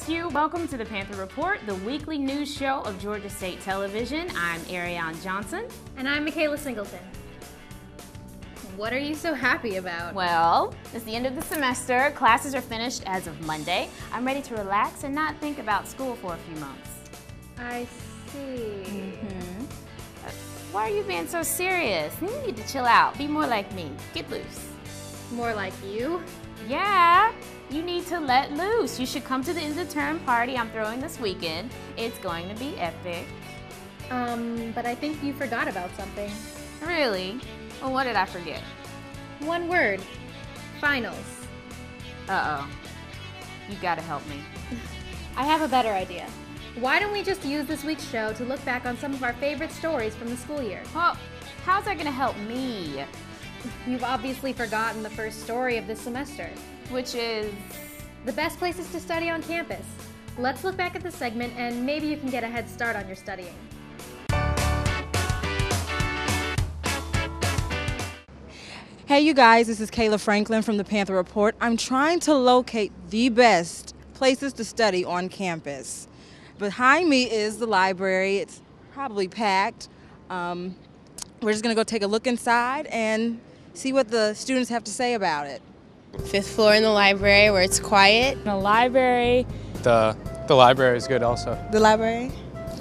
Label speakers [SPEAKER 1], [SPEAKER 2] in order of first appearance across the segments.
[SPEAKER 1] bless you. Welcome to the Panther Report, the weekly news show of Georgia State Television. I'm Ariane Johnson.
[SPEAKER 2] And I'm Michaela Singleton. What are you so happy about?
[SPEAKER 1] Well, it's the end of the semester. Classes are finished as of Monday. I'm ready to relax and not think about school for a few months.
[SPEAKER 2] I see.
[SPEAKER 1] Why are you being so serious? You need to chill out. Be more like me. Get loose.
[SPEAKER 2] More like you?
[SPEAKER 1] Yeah, you need to let loose. You should come to the end of the term party I'm throwing this weekend. It's going to be epic.
[SPEAKER 2] But I think you forgot about something.
[SPEAKER 1] Really? Well, what did I forget?
[SPEAKER 2] One word. Finals.
[SPEAKER 1] Uh-oh. You gotta help me.
[SPEAKER 2] I have a better idea. Why don't we just use this week's show to look back on some of our favorite stories from the school year?
[SPEAKER 1] Well, how's that gonna help me?
[SPEAKER 2] You've obviously forgotten the first story of this semester.
[SPEAKER 1] Which is?
[SPEAKER 2] The best places to study on campus. Let's look back at this segment and maybe you can get a head start on your studying.
[SPEAKER 3] Hey you guys, this is Kayla Franklin from the Panther Report. I'm trying to locate the best places to study on campus. Behind me is the library. It's probably packed. We're just gonna go take a look inside and see what the students have to say about it.
[SPEAKER 4] 5th floor in the library where it's quiet.
[SPEAKER 5] The library.
[SPEAKER 6] The library is good also.
[SPEAKER 3] The library?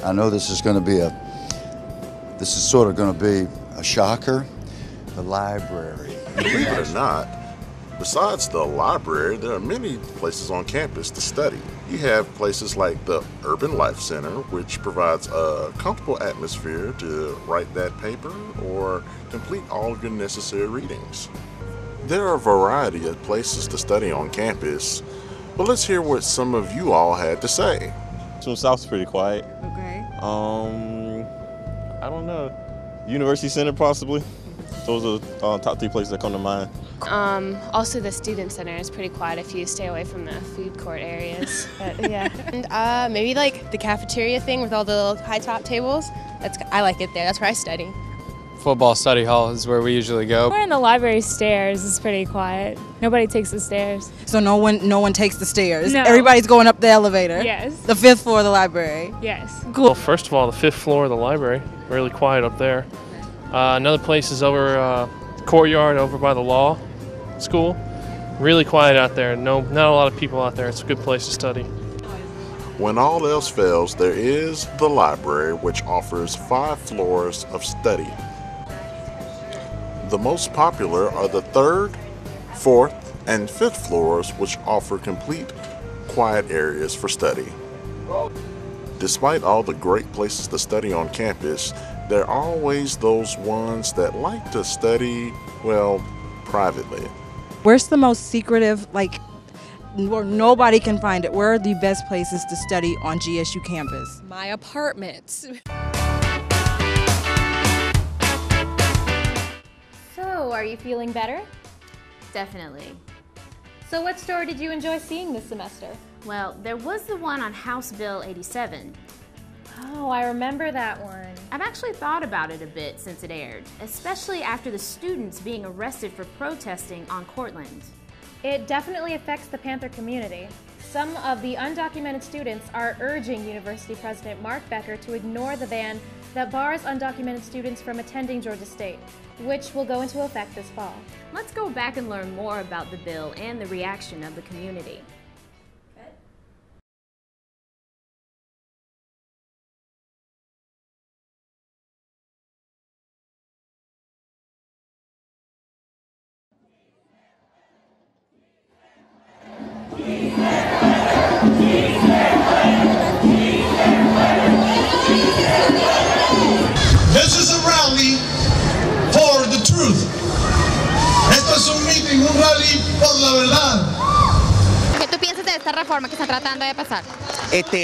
[SPEAKER 7] I know this is sort of going to be a shocker. The library.
[SPEAKER 8] Believe it or not, besides the library, there are many places on campus to study. You have places like the Urban Life Center, which provides a comfortable atmosphere to write that paper or complete all of your necessary readings. There are a variety of places to study on campus, but let's hear what some of you all had to say.
[SPEAKER 9] So South's pretty quiet.
[SPEAKER 3] Okay.
[SPEAKER 9] I don't know. University Center possibly. Those are top 3 places that come to mind.
[SPEAKER 4] Also the Student Center is pretty quiet if you stay away from the food court areas. But yeah. And maybe like the cafeteria thing with all the little high top tables. I like it there. That's where I study.
[SPEAKER 6] Football study hall is where we usually go.
[SPEAKER 5] We're in the library stairs. It's pretty quiet. Nobody takes the stairs.
[SPEAKER 3] So no one takes the stairs?
[SPEAKER 5] No.
[SPEAKER 3] Everybody's going up the elevator?
[SPEAKER 5] Yes.
[SPEAKER 3] The 5th floor of the library?
[SPEAKER 5] Yes.
[SPEAKER 3] Cool.
[SPEAKER 10] Well, first of all, the 5th floor of the library, really quiet up there. Another place is over courtyard over by the law school. Really quiet out there. Not a lot of people out there. It's a good place to study.
[SPEAKER 8] When all else fails, there is the library, which offers 5 floors of study. The most popular are the 3rd, 4th, and 5th floors, which offer complete quiet areas for study. Despite all the great places to study on campus, there are always those ones that like to study, well, privately.
[SPEAKER 3] Where's the most secretive, like, where nobody can find it? Where are the best places to study on GSU campus?
[SPEAKER 4] My apartment.
[SPEAKER 2] So, are you feeling better?
[SPEAKER 1] Definitely.
[SPEAKER 2] So what story did you enjoy seeing this semester?
[SPEAKER 1] Well, there was the one on House Bill 87.
[SPEAKER 2] Oh, I remember that one.
[SPEAKER 1] I've actually thought about it a bit since it aired, especially after the students being arrested for protesting on Cortland.
[SPEAKER 2] It definitely affects the Panther community. Some of the undocumented students are urging University President Mark Becker to ignore the ban that bars undocumented students from attending Georgia State, which will go into effect this fall.
[SPEAKER 1] Let's go back and learn more about the bill and the reaction of the community.
[SPEAKER 11] This is a rally for the truth. Esto es un meeting, un rally por la verdad.
[SPEAKER 12] ¿Qué tú piensas de esta reforma que está tratando de pasar?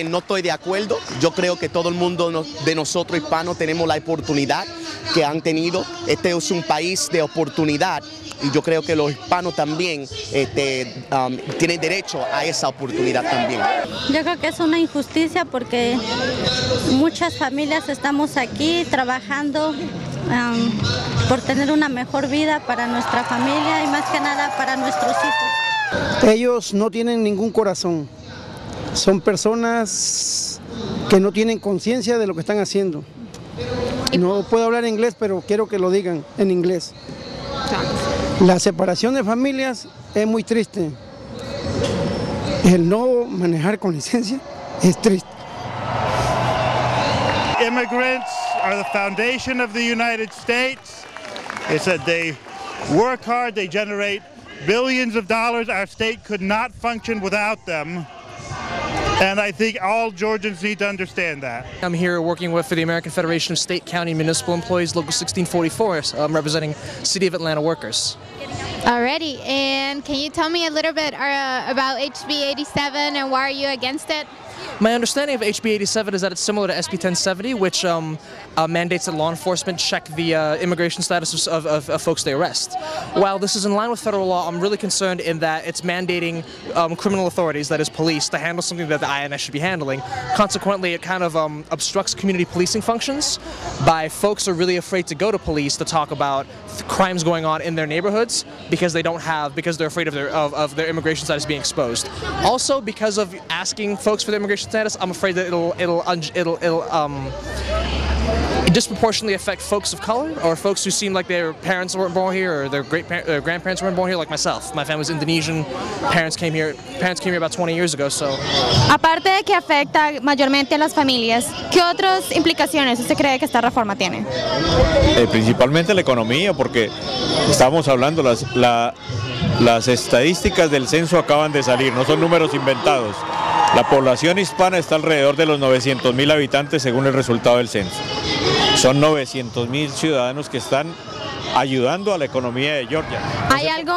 [SPEAKER 13] No estoy de acuerdo. Yo creo que todo el mundo de nosotros hispanos tenemos la oportunidad que han tenido. Este es un país de oportunidad y yo creo que los hispanos también tienen derecho a esa oportunidad también.
[SPEAKER 14] Yo creo que es una injusticia porque muchas familias estamos aquí trabajando por tener una mejor vida para nuestra familia y más que nada para nuestros hijos.
[SPEAKER 15] Ellos no tienen ningún corazón. son personas que no tienen conciencia de lo que están haciendo. No puedo hablar inglés, pero quiero que lo digan en inglés. La separación de familias es muy triste. El no manejar con licencia es triste.
[SPEAKER 16] Immigrants are the foundation of the United States. It's that they work hard, they generate billions of dollars. Our state could not function without them. And I think all Georgians need to understand that.
[SPEAKER 17] I'm here working for the American Federation of State, County, and Municipal Employees, Local 1644, representing City of Atlanta workers.
[SPEAKER 12] Alrighty, and can you tell me a little bit about HB 87 and why are you against it?
[SPEAKER 17] My understanding of HB 87 is that it's similar to SB 1070, which mandates that law enforcement check the immigration status of folks they arrest. While this is in line with federal law, I'm really concerned in that it's mandating criminal authorities, that is police, to handle something that the INS should be handling. Consequently, it kind of obstructs community policing functions by folks are really afraid to go to police to talk about crimes going on in their neighborhoods because they're afraid of their immigration status being exposed. Also, because of asking folks for their immigration status, I'm afraid that it'll disproportionately affect folks of color or folks who seem like their parents weren't born here or their grandparents weren't born here, like myself. My family's Indonesian. Parents came here about 20 years ago. So.
[SPEAKER 12] Aparte de que afecta mayormente a las familias, ¿qué otras implicaciones usted cree que esta reforma tiene?
[SPEAKER 18] Principalmente la economía, porque estamos hablando, las estadísticas del censo acaban de salir, no son números inventados. La población hispana está alrededor de los 900.000 habitantes según el resultado del censo. Son 900.000 ciudadanos que están ayudando a la economía de Georgia.
[SPEAKER 12] ¿Hay algo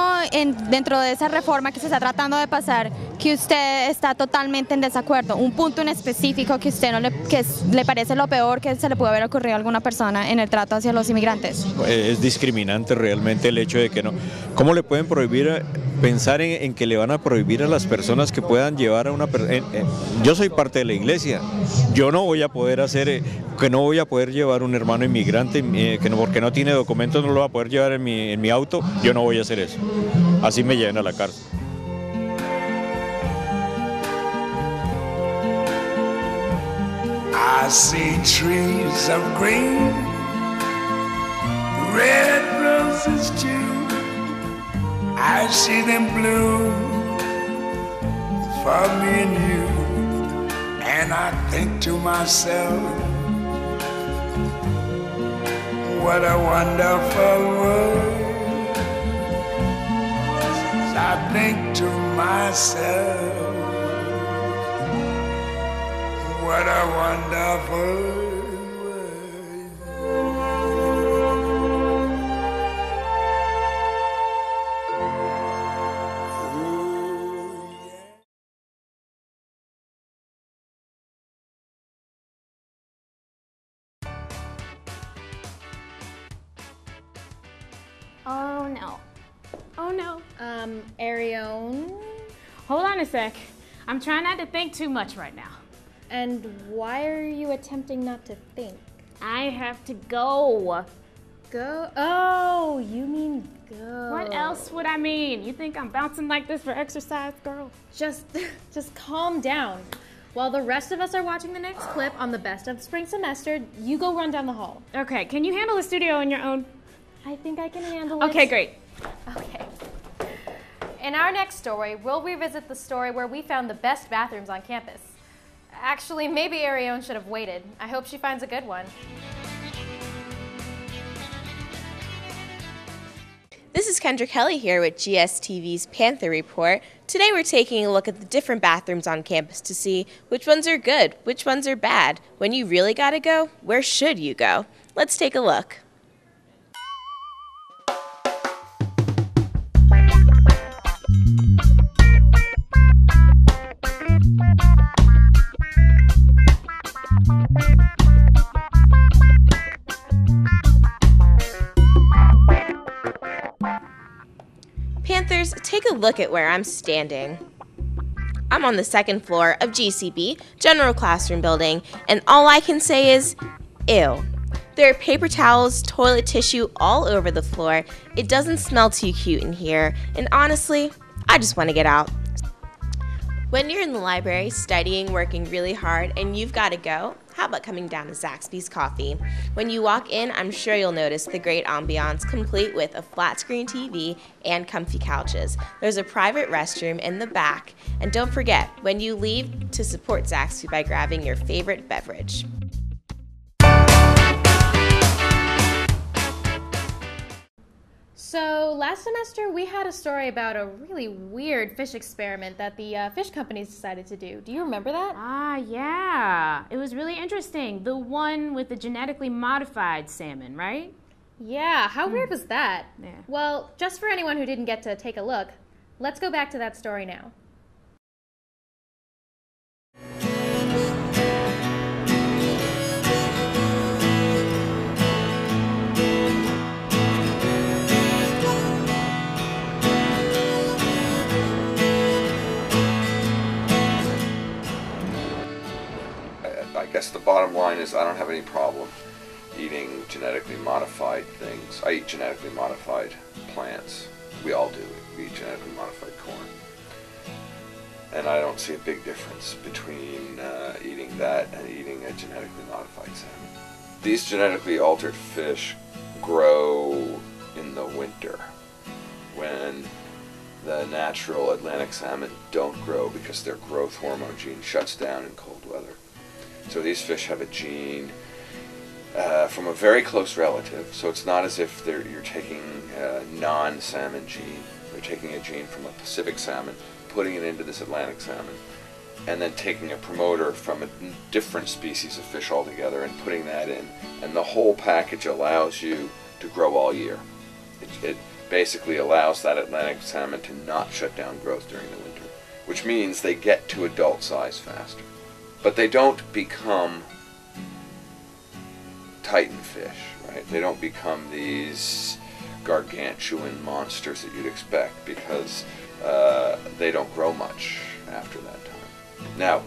[SPEAKER 12] dentro de esa reforma que se está tratando de pasar que usted está totalmente en desacuerdo? ¿Un punto en específico que usted que le parece lo peor que se le pudo haber ocurrido a alguna persona en el trato hacia los inmigrantes?
[SPEAKER 18] Es discriminante realmente el hecho de que no. ¿Cómo le pueden prohibir pensar en que le van a prohibir a las personas que puedan llevar a una persona? Yo soy parte de la iglesia. Yo no voy a poder llevar un hermano inmigrante porque no tiene documentos, no lo va a poder llevar en mi auto. Yo no voy a hacer eso. Así me lleven a la cárcel.
[SPEAKER 11] I see trees of green, red roses too. I see them bloom for me and you. And I think to myself, what a wonderful world. I think to myself, what a wonderful world.
[SPEAKER 1] Oh no. Oh no.
[SPEAKER 2] Arione?
[SPEAKER 1] Hold on a sec. I'm trying not to think too much right now.
[SPEAKER 2] And why are you attempting not to think?
[SPEAKER 1] I have to go.
[SPEAKER 2] Go? Oh, you mean go.
[SPEAKER 1] What else would I mean? You think I'm bouncing like this for exercise, girl?
[SPEAKER 2] Just calm down. While the rest of us are watching the next clip on the best of spring semester, you go run down the hall.
[SPEAKER 1] Okay, can you handle the studio on your own?
[SPEAKER 2] I think I can handle it.
[SPEAKER 1] Okay, great.
[SPEAKER 2] Okay. In our next story, we'll revisit the story where we found the best bathrooms on campus. Actually, maybe Arione should have waited. I hope she finds a good one.
[SPEAKER 4] This is Kendra Kelly here with GSTV's Panther Report. Today we're taking a look at the different bathrooms on campus to see which ones are good, which ones are bad. When you really gotta go, where should you go? Let's take a look. Panthers, take a look at where I'm standing. I'm on the second floor of GCB, General Classroom Building, and all I can say is, ew. There are paper towels, toilet tissue all over the floor. It doesn't smell too cute in here, and honestly, I just want to get out.
[SPEAKER 19] When you're in the library studying, working really hard, and you've got to go, how about coming down to Zaxby's Coffee? When you walk in, I'm sure you'll notice the great ambiance, complete with a flat screen TV and comfy couches. There's a private restroom in the back, and don't forget, when you leave, to support Zaxby by grabbing your favorite beverage.
[SPEAKER 2] So last semester we had a story about a really weird fish experiment that the fish companies decided to do. Do you remember that?
[SPEAKER 1] Ah, yeah. It was really interesting. The one with the genetically modified salmon, right?
[SPEAKER 2] Yeah, how weird was that?
[SPEAKER 1] Yeah.
[SPEAKER 2] Well, just for anyone who didn't get to take a look, let's go back to that story now.
[SPEAKER 20] I guess the bottom line is I don't have any problem eating genetically modified things. I eat genetically modified plants. We all do. We eat genetically modified corn. And I don't see a big difference between eating that and eating a genetically modified salmon. These genetically altered fish grow in the winter when the natural Atlantic salmon don't grow because their growth hormone gene shuts down in cold weather. So these fish have a gene from a very close relative, so it's not as if you're taking a non-salmon gene. You're taking a gene from a Pacific salmon, putting it into this Atlantic salmon, and then taking a promoter from a different species of fish altogether and putting that in. And the whole package allows you to grow all year. It basically allows that Atlantic salmon to not shut down growth during the winter, which means they get to adult size faster. But they don't become titan fish, right? They don't become these gargantuan monsters that you'd expect because they don't grow much after that time. Now,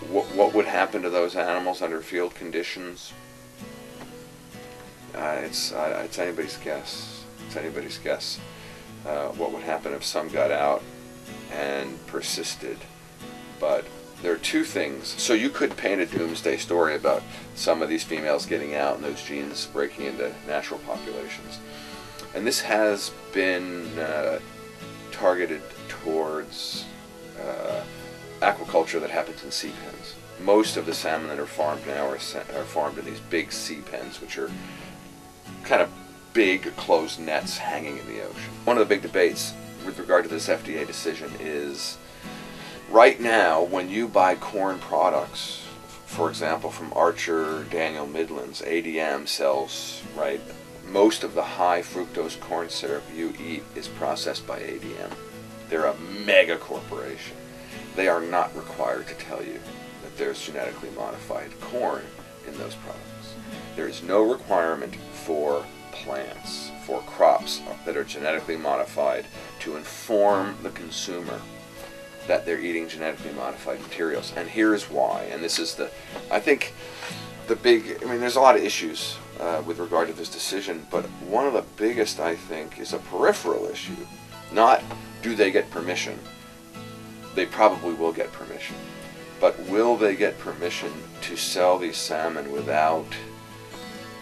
[SPEAKER 20] what would happen to those animals under field conditions? It's anybody's guess. It's anybody's guess. What would happen if some got out and persisted? But there are two things. So you could paint a doomsday story about some of these females getting out and those genes breaking into natural populations. And this has been targeted towards aquaculture that happens in sea pens. Most of the salmon that are farmed now are farmed in these big sea pens, which are kind of big closed nets hanging in the ocean. One of the big debates with regard to this FDA decision is right now, when you buy corn products, for example, from Archer Daniel Midland's, ADM sells, right, most of the high fructose corn syrup you eat is processed by ADM. They're a mega corporation. They are not required to tell you that there's genetically modified corn in those products. There is no requirement for plants, for crops that are genetically modified to inform the consumer that they're eating genetically modified materials. And here's why, and this is I think the big, there's a lot of issues with regard to this decision, but one of the biggest, I think, is a peripheral issue. Not do they get permission. They probably will get permission. But will they get permission to sell these salmon without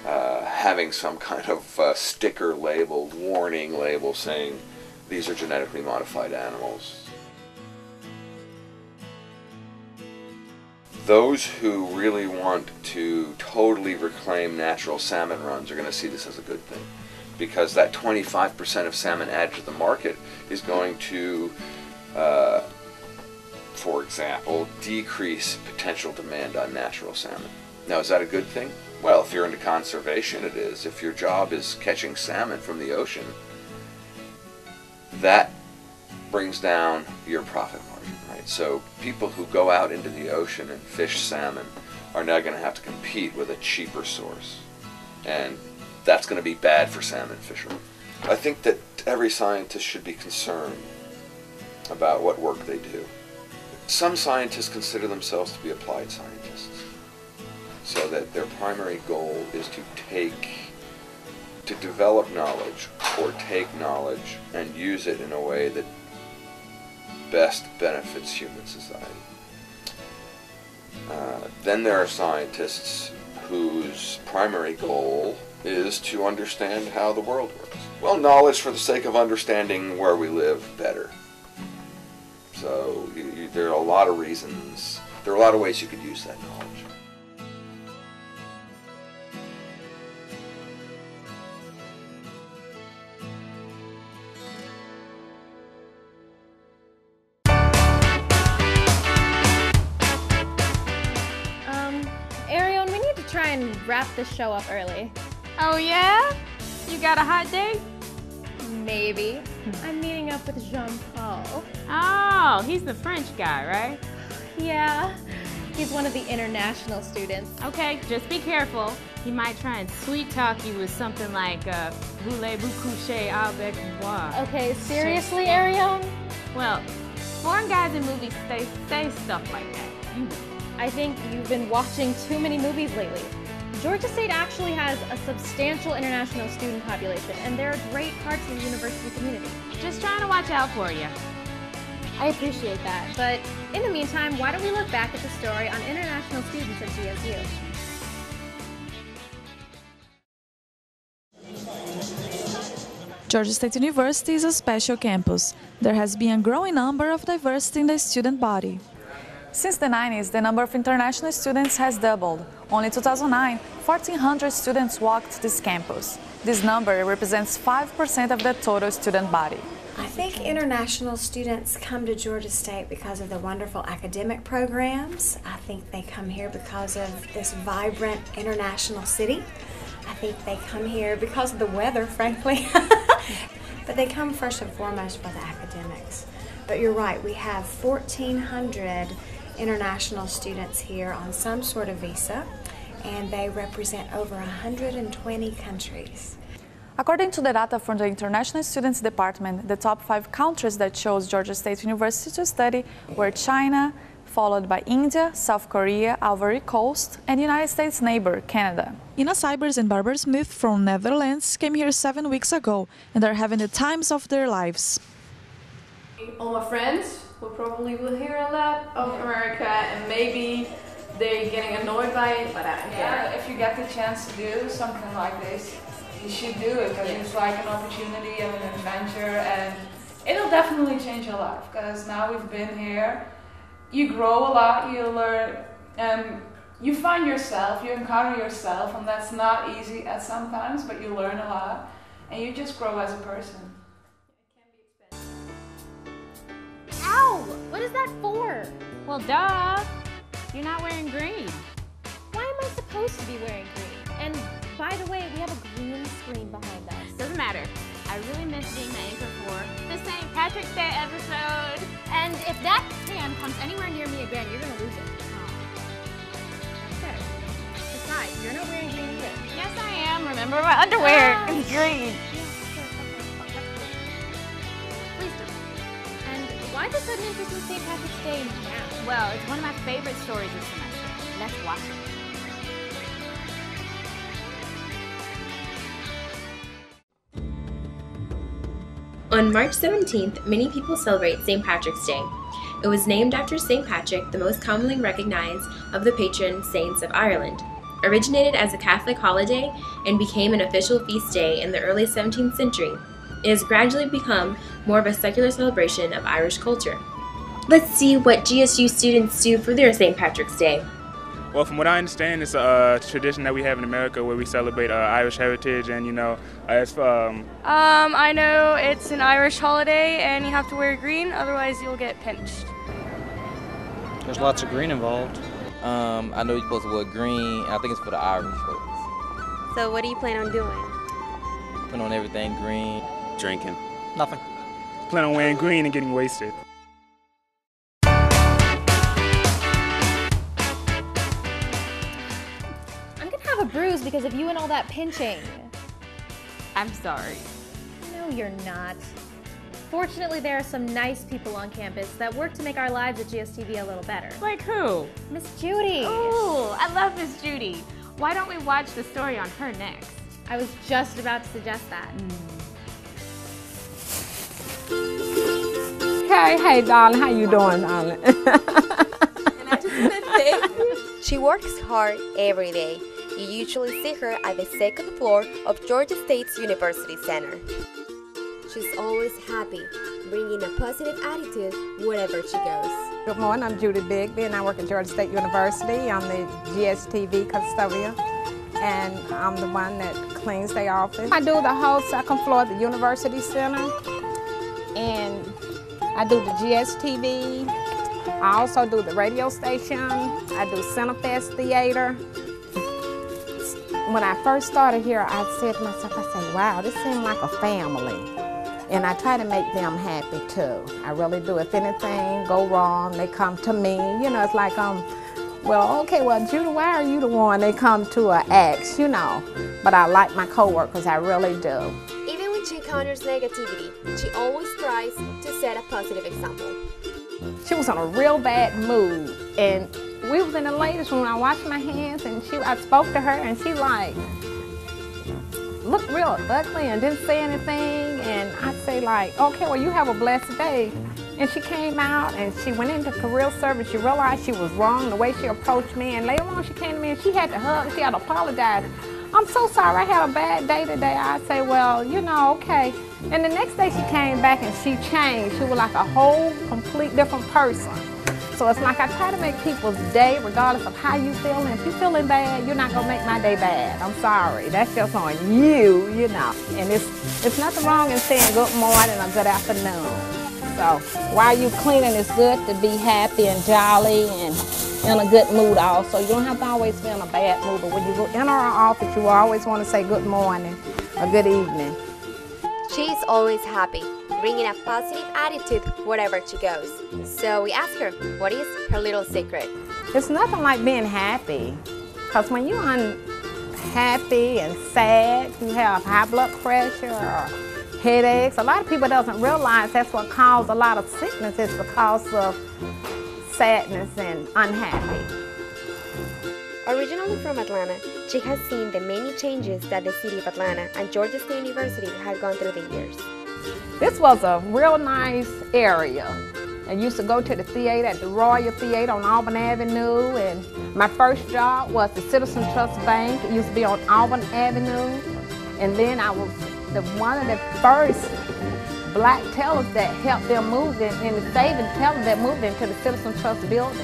[SPEAKER 20] having some kind of sticker label, warning label saying these are genetically modified animals? Those who really want to totally reclaim natural salmon runs are going to see this as a good thing, because that 25% of salmon added to the market is going to, for example, decrease potential demand on natural salmon. Now, is that a good thing? Well, if you're into conservation, it is. If your job is catching salmon from the ocean, that brings down your profit margin, right? So people who go out into the ocean and fish salmon are now going to have to compete with a cheaper source. And that's going to be bad for salmon fishermen. I think that every scientist should be concerned about what work they do. Some scientists consider themselves to be applied scientists, so that their primary goal is to develop knowledge or take knowledge and use it in a way that best benefits human society. Then there are scientists whose primary goal is to understand how the world works. Well, knowledge for the sake of understanding where we live better. So there are a lot of reasons, there are a lot of ways you could use that knowledge.
[SPEAKER 2] Ariel, we need to try and wrap this show up early.
[SPEAKER 1] Oh yeah? You got a hot date?
[SPEAKER 2] Maybe. I'm meeting up with Jean-Paul.
[SPEAKER 1] Oh, he's the French guy, right?
[SPEAKER 2] Yeah. He's one of the international students.
[SPEAKER 1] Okay, just be careful. He might try and sweet talk you with something like, voulez-vous coucher avec moi?
[SPEAKER 2] Okay, seriously, Ariel?
[SPEAKER 1] Well, foreign guys in movies say stuff like that.
[SPEAKER 2] I think you've been watching too many movies lately. Georgia State actually has a substantial international student population, and there are great parts of the university community.
[SPEAKER 1] Just trying to watch out for you.
[SPEAKER 2] I appreciate that, but in the meantime, why don't we look back at the story on international students at GSU?
[SPEAKER 21] Georgia State University is a special campus. There has been a growing number of diversity in the student body. Since the 90s, the number of international students has doubled. Only in 2009, 1,400 students walked this campus. This number represents 5% of the total student body.
[SPEAKER 22] I think international students come to Georgia State because of the wonderful academic programs. I think they come here because of this vibrant international city. I think they come here because of the weather, frankly. But they come first and foremost for the academics. But you're right, we have 1,400 international students here on some sort of visa, and they represent over 120 countries.
[SPEAKER 21] According to the data from the International Students Department, the top 5 countries that chose Georgia State University to study were China, followed by India, South Korea, Ivory Coast, and United States neighbor, Canada. Ina Cybers and Barbara Smith from Netherlands came here 7 weeks ago and are having the times of their lives.
[SPEAKER 23] All my friends will hear a lot of America, and maybe they're getting annoyed by it, but I don't care.
[SPEAKER 24] If you get the chance to do something like this, you should do it, because it's like an opportunity and an adventure, and it'll definitely change your life, because now we've been here, you grow a lot, you learn, you find yourself, you encounter yourself, and that's not easy at sometimes, but you learn a lot, and you just grow as a person.
[SPEAKER 2] Ow! What is that for?
[SPEAKER 1] Well, duh. You're not wearing green.
[SPEAKER 2] Why am I supposed to be wearing green? And by the way, we have a green screen behind us.
[SPEAKER 1] Doesn't matter. I really miss being the anchor for the St. Patrick's Day episode.
[SPEAKER 2] And if that can comes anywhere near me again, you're gonna lose it. Okay. Besides, you're not wearing green either.
[SPEAKER 1] Yes, I am. Remember, my underwear is green.
[SPEAKER 2] Why the sudden interest in St. Patrick's Day now?
[SPEAKER 1] Well, it's one of my favorite stories this semester. Let's watch it.
[SPEAKER 19] On March 17th, many people celebrate St. Patrick's Day. It was named after St. Patrick, the most commonly recognized of the patron saints of Ireland. Originated as a Catholic holiday and became an official feast day in the early 17th century, it has gradually become more of a secular celebration of Irish culture. Let's see what GSU students do for their St. Patrick's Day.
[SPEAKER 25] Well, from what I understand, it's a tradition that we have in America where we celebrate Irish heritage, and
[SPEAKER 26] I know it's an Irish holiday and you have to wear green, otherwise you'll get pinched.
[SPEAKER 27] There's lots of green involved.
[SPEAKER 28] I know you're supposed to wear green. I think it's for the Irish folks.
[SPEAKER 29] So what do you plan on doing?
[SPEAKER 28] Put on everything green.
[SPEAKER 25] Drinking.
[SPEAKER 27] Nothing.
[SPEAKER 25] Plan on wearing green and getting wasted.
[SPEAKER 2] I'm gonna have a bruise because of you and all that pinching.
[SPEAKER 1] I'm sorry.
[SPEAKER 2] No, you're not. Fortunately, there are some nice people on campus that work to make our lives at GSTV a little better.
[SPEAKER 1] Like who?
[SPEAKER 2] Miss Judy.
[SPEAKER 1] Ooh, I love Miss Judy. Why don't we watch the story on her next?
[SPEAKER 2] I was just about to suggest that.
[SPEAKER 1] Okay,
[SPEAKER 3] Okay. Hey, darling, how you doing, darling?
[SPEAKER 29] She works hard every day. You usually see her at the second floor of Georgia State's University Center. She's always happy, bringing a positive attitude wherever she goes.
[SPEAKER 3] Good morning, I'm Judy Bigby, and I work at Georgia State University. I'm the GSTV custodian, and I'm the one that cleans the office. I do the whole second floor of the University Center, and I do the GSTV. I also do the radio station. I do Centerfest Theater. When I first started here, I said to myself, I said, wow, this seems like a family. And I try to make them happy too. I really do. If anything go wrong, they come to me. You know, it's like, well, okay, well, Judy, why are you the one they come to ask, you know? But I like my coworkers, I really do.
[SPEAKER 29] Even when she encounters negativity, she always tries to set a positive example.
[SPEAKER 3] She was in a real bad mood, and we was in the ladies' room. I washed my hands, and I spoke to her, and she like looked real ugly and didn't say anything. And I say like, okay, well, you have a blessed day. And she came out and she went into career service. She realized she was wrong the way she approached me. And later on, she came to me and she had to hug. She had to apologize. I'm so sorry, I had a bad day today. I say, well, you know, okay. And the next day she came back and she changed. She was like a whole, complete different person. So it's like I try to make people's day, regardless of how you feeling. If you're feeling bad, you're not gonna make my day bad. I'm sorry, that's just on you, you know. And it's nothing wrong in saying good morning or good afternoon. So while you cleaning, it's good to be happy and jolly and in a good mood also. You don't have to always be in a bad mood, but when you go enter our office, you always want to say good morning or good evening.
[SPEAKER 29] She's always happy, bringing a positive attitude wherever she goes. So we ask her, what is her little secret?
[SPEAKER 3] It's nothing like being happy, because when you're unhappy and sad, you have high blood pressure or headaches. A lot of people doesn't realize that's what causes a lot of sickness. It's because of sadness and unhappy.
[SPEAKER 29] Originally from Atlanta, she has seen the many changes that the city of Atlanta and Georgia State University have gone through the years.
[SPEAKER 3] This was a real nice area. I used to go to the theater at the Royal Theater on Auburn Avenue, and my first job was the Citizen Trust Bank. It used to be on Auburn Avenue, and then I was one of the first black tellers that helped them move in the saving tellers that moved into the Citizen Trust building.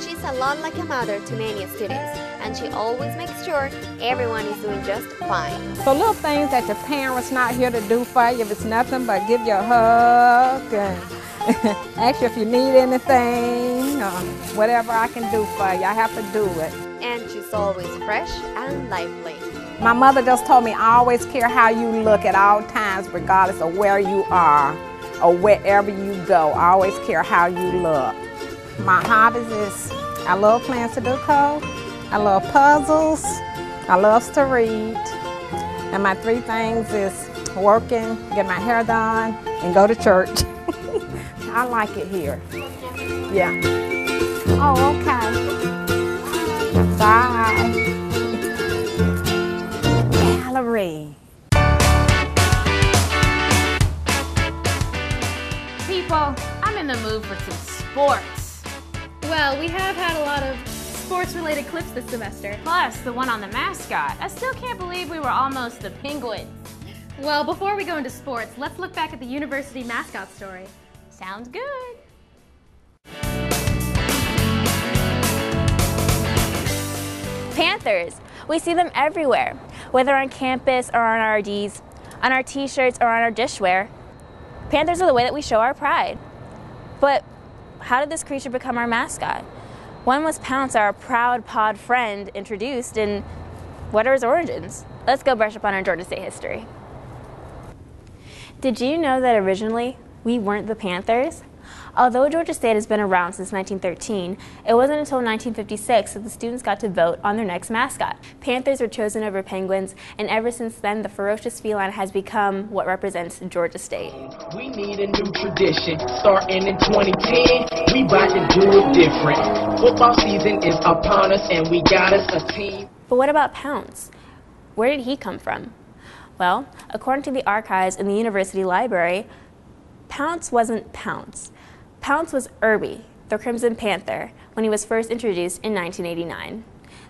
[SPEAKER 29] She's a lot like a mother to many students, and she always makes sure everyone is doing just fine.
[SPEAKER 3] So little things that your parents not here to do for you, if it's nothing but give you a hug and ask you if you need anything or whatever I can do for you, I have to do it.
[SPEAKER 29] And she's always fresh and lively.
[SPEAKER 3] My mother just told me I always care how you look at all times, regardless of where you are or wherever you go. I always care how you look. My hobbies is I love playing Sudoku, I love puzzles, I love to read, and my three things is working, get my hair done, and go to church. I like it here. Yeah. Oh, okay. Bye. Gallery.
[SPEAKER 1] People, I'm in the mood for some sports.
[SPEAKER 2] Well, we have had a lot of sports-related clips this semester.
[SPEAKER 1] Plus, the one on the mascot. I still can't believe we were almost the Penguins.
[SPEAKER 2] Well, before we go into sports, let's look back at the university mascot story.
[SPEAKER 1] Sounds good.
[SPEAKER 5] Panthers. We see them everywhere, whether on campus or on our RDs, on our t-shirts or on our dishware. Panthers are the way that we show our pride. But how did this creature become our mascot? When was Pounce, our proud pod friend, introduced, and what are his origins? Let's go brush up on our Georgia State history. Did you know that originally we weren't the Panthers? Although Georgia State has been around since 1913, it wasn't until 1956 that the students got to vote on their next mascot. Panthers were chosen over penguins, and ever since then, the ferocious feline has become what represents Georgia State.
[SPEAKER 6] We need a new tradition, starting in 2010, we about to do it different. Football season is upon us, and we got us a team.
[SPEAKER 5] But what about Pounce? Where did he come from? Well, according to the archives in the university library, Pounce wasn't Pounce. Pounce was Irby, the Crimson Panther, when he was first introduced in 1989.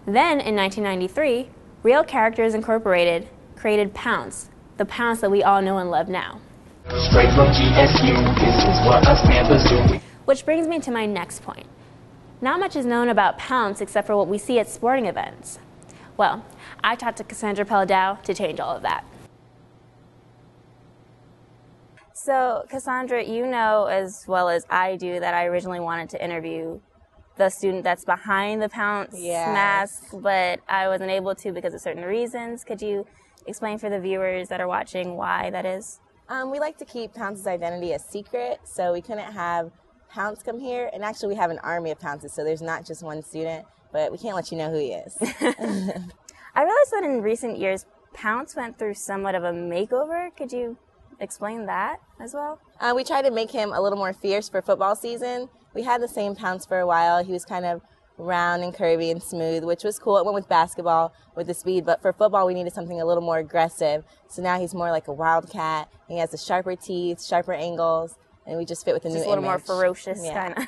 [SPEAKER 5] Then, in 1993, Real Characters Incorporated created Pounce, the Pounce that we all know and love now.
[SPEAKER 6] Straight from GSU, this is what us Panthers do.
[SPEAKER 5] Which brings me to my next point. Not much is known about Pounce except for what we see at sporting events. Well, I talked to Cassandra Pelledow to change all of that. So, Cassandra, you know as well as I do that I originally wanted to interview the student that's behind the Pounce mask, but I wasn't able to because of certain reasons. Could you explain for the viewers that are watching why that is?
[SPEAKER 7] We like to keep Pounce's identity a secret, so we couldn't have Pounce come here. And actually, we have an army of Pounces, so there's not just one student, but we can't let you know who he is.
[SPEAKER 5] I realized that in recent years, Pounce went through somewhat of a makeover. Could you explain that as well?
[SPEAKER 7] We tried to make him a little more fierce for football season. We had the same Pounce for a while. He was kind of round and curvy and smooth, which was cool. It went with basketball with the speed, but for football we needed something a little more aggressive. So now he's more like a wildcat. He has the sharper teeth, sharper angles, and we just fit with the new image.
[SPEAKER 5] Just a little more ferocious kind of.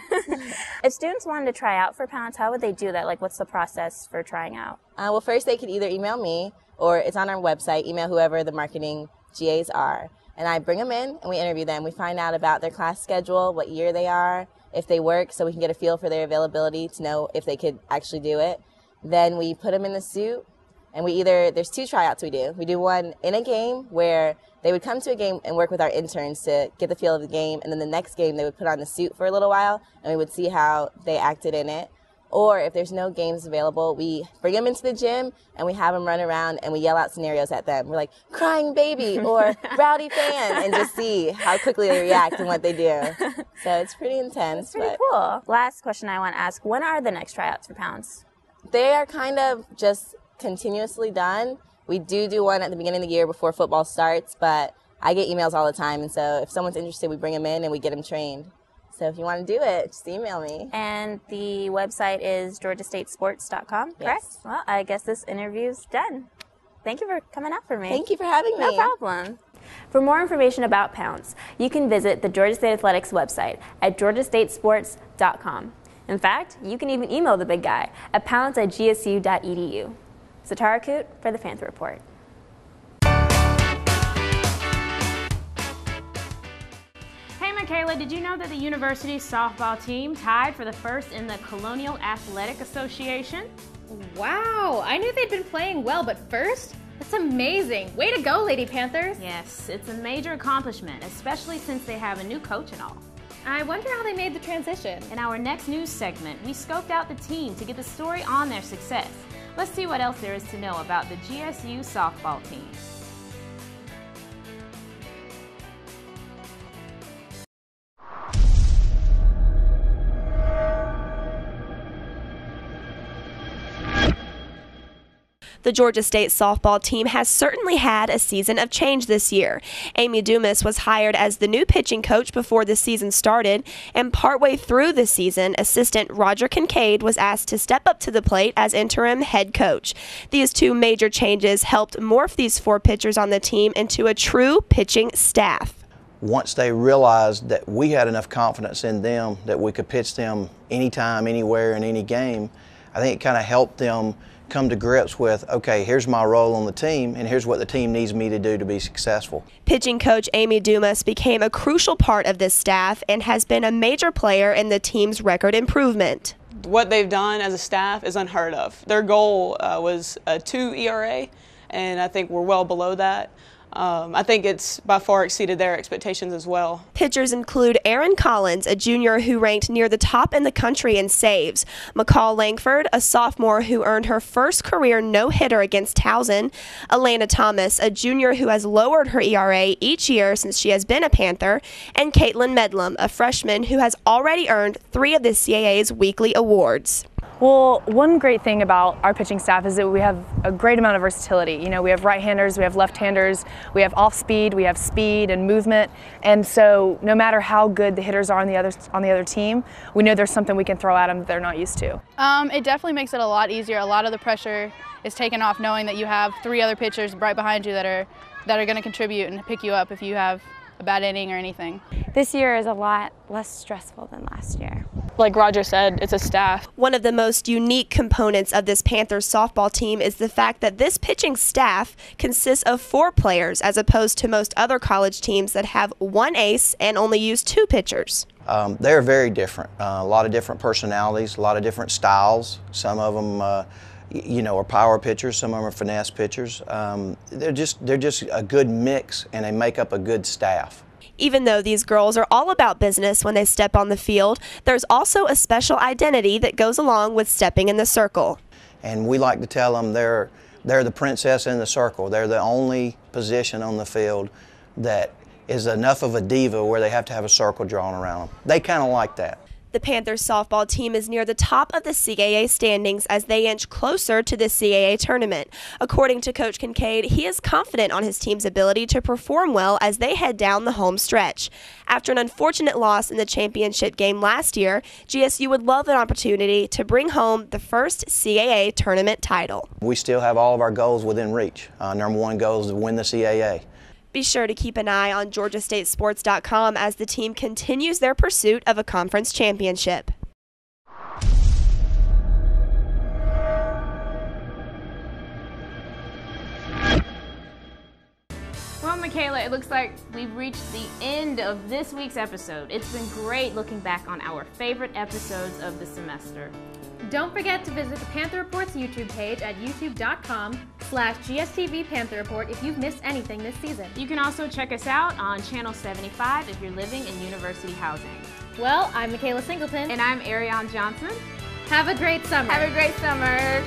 [SPEAKER 5] If students wanted to try out for Pounce, how would they do that? Like, what's the process for trying out?
[SPEAKER 7] Well, first they could either email me or it's on our website, email whoever the marketing GAs are. And I bring them in and we interview them. We find out about their class schedule, what year they are, if they work, so we can get a feel for their availability to know if they could actually do it. Then we put them in the suit, and there's 2 tryouts we do. We do one in a game where they would come to a game and work with our interns to get the feel of the game, and then the next game they would put on the suit for a little while, and we would see how they acted in it. Or if there's no games available, we bring them into the gym and we have them run around and we yell out scenarios at them. We're like, crying baby or rowdy fan, and just see how quickly they react and what they do. So it's pretty intense.
[SPEAKER 5] It's pretty cool. Last question I want to ask, when are the next tryouts for Pounce?
[SPEAKER 7] They are kind of just continuously done. We do one at the beginning of the year before football starts, but I get emails all the time, and so if someone's interested, we bring them in and we get them trained. So if you want to do it, just email me.
[SPEAKER 5] And the website is georgiastatesports.com, correct?
[SPEAKER 7] Yes.
[SPEAKER 5] Well, I guess this interview's done. Thank you for coming out for me.
[SPEAKER 7] Thank you for having me.
[SPEAKER 5] No problem. For more information about Pounce, you can visit the Georgia State Athletics website at georgiastatesports.com. In fact, you can even email the big guy at pounce@gsu.edu. Satara Koot for the Panther Report.
[SPEAKER 1] Hey Michaela, did you know that the university's softball team tied for the first in the Colonial Athletic Association?
[SPEAKER 2] Wow, I knew they'd been playing well, but first? That's amazing. Way to go, Lady Panthers.
[SPEAKER 1] Yes, it's a major accomplishment, especially since they have a new coach and all.
[SPEAKER 2] I wonder how they made the transition.
[SPEAKER 1] In our next news segment, we scoped out the team to get the story on their success. Let's see what else there is to know about the GSU softball team.
[SPEAKER 8] The Georgia State softball team has certainly had a season of change this year. Amy Dumas was hired as the new pitching coach before the season started, and partway through the season, assistant Roger Kincaid was asked to step up to the plate as interim head coach. These 2 major changes helped morph these 4 pitchers on the team into a true pitching staff.
[SPEAKER 9] Once they realized that we had enough confidence in them that we could pitch them anytime, anywhere, in any game, I think it kind of helped them come to grips with, okay, here's my role on the team, and here's what the team needs me to do to be successful.
[SPEAKER 8] Pitching coach Amy Dumas became a crucial part of this staff and has been a major player in the team's record improvement.
[SPEAKER 10] What they've done as a staff is unheard of. Their goal was a 2 ERA, and I think we're well below that. I think it's by far exceeded their expectations as well.
[SPEAKER 8] Pitchers include Aaron Collins, a junior who ranked near the top in the country in saves, McCall Langford, a sophomore who earned her first career no-hitter against Towson, Alana Thomas, a junior who has lowered her ERA each year since she has been a Panther, and Caitlin Medlum, a freshman who has already earned 3 of the CAA's weekly awards.
[SPEAKER 13] Well, one great thing about our pitching staff is that we have a great amount of versatility. You know, we have right-handers, we have left-handers, we have off-speed, we have speed and movement, and so no matter how good the hitters are on the other team, we know there's something we can throw at them that they're not used to.
[SPEAKER 14] It definitely makes it a lot easier. A lot of the pressure is taken off knowing that you have 3 other pitchers right behind you that are going to contribute and pick you up if you have a bad inning or anything.
[SPEAKER 5] This year is a lot less stressful than last year.
[SPEAKER 14] Like Roger said, it's a staff.
[SPEAKER 8] One of the most unique components of this Panthers softball team is the fact that this pitching staff consists of 4 players as opposed to most other college teams that have 1 ace and only use 2 pitchers.
[SPEAKER 9] They're very different. A lot of different personalities, a lot of different styles. Some of them, are power pitchers. Some of them are finesse pitchers. They're just a good mix, and they make up a good staff.
[SPEAKER 8] Even though these girls are all about business when they step on the field, there's also a special identity that goes along with stepping in the circle.
[SPEAKER 9] And we like to tell them they're the princess in the circle. They're the only position on the field that is enough of a diva where they have to have a circle drawn around them. They kind of like that.
[SPEAKER 8] The Panthers softball team is near the top of the CAA standings as they inch closer to the CAA tournament. According to Coach Kincaid, he is confident on his team's ability to perform well as they head down the home stretch. After an unfortunate loss in the championship game last year, GSU would love an opportunity to bring home the first CAA tournament title.
[SPEAKER 9] We still have all of our goals within reach. Number 1 goal is to win the CAA.
[SPEAKER 8] Be sure to keep an eye on GeorgiaStateSports.com as the team continues their pursuit of a conference championship.
[SPEAKER 1] Well, Michaela, it looks like we've reached the end of this week's episode. It's been great looking back on our favorite episodes of the semester.
[SPEAKER 2] Don't forget to visit the Panther Report's YouTube page at youtube.com/GSTV Panther Report if you've missed anything this season.
[SPEAKER 1] You can also check us out on Channel 75 if you're living in university housing.
[SPEAKER 2] Well, I'm Michaela Singleton.
[SPEAKER 1] And I'm Ariane Johnson.
[SPEAKER 2] Have a great summer.
[SPEAKER 1] Have a great summer.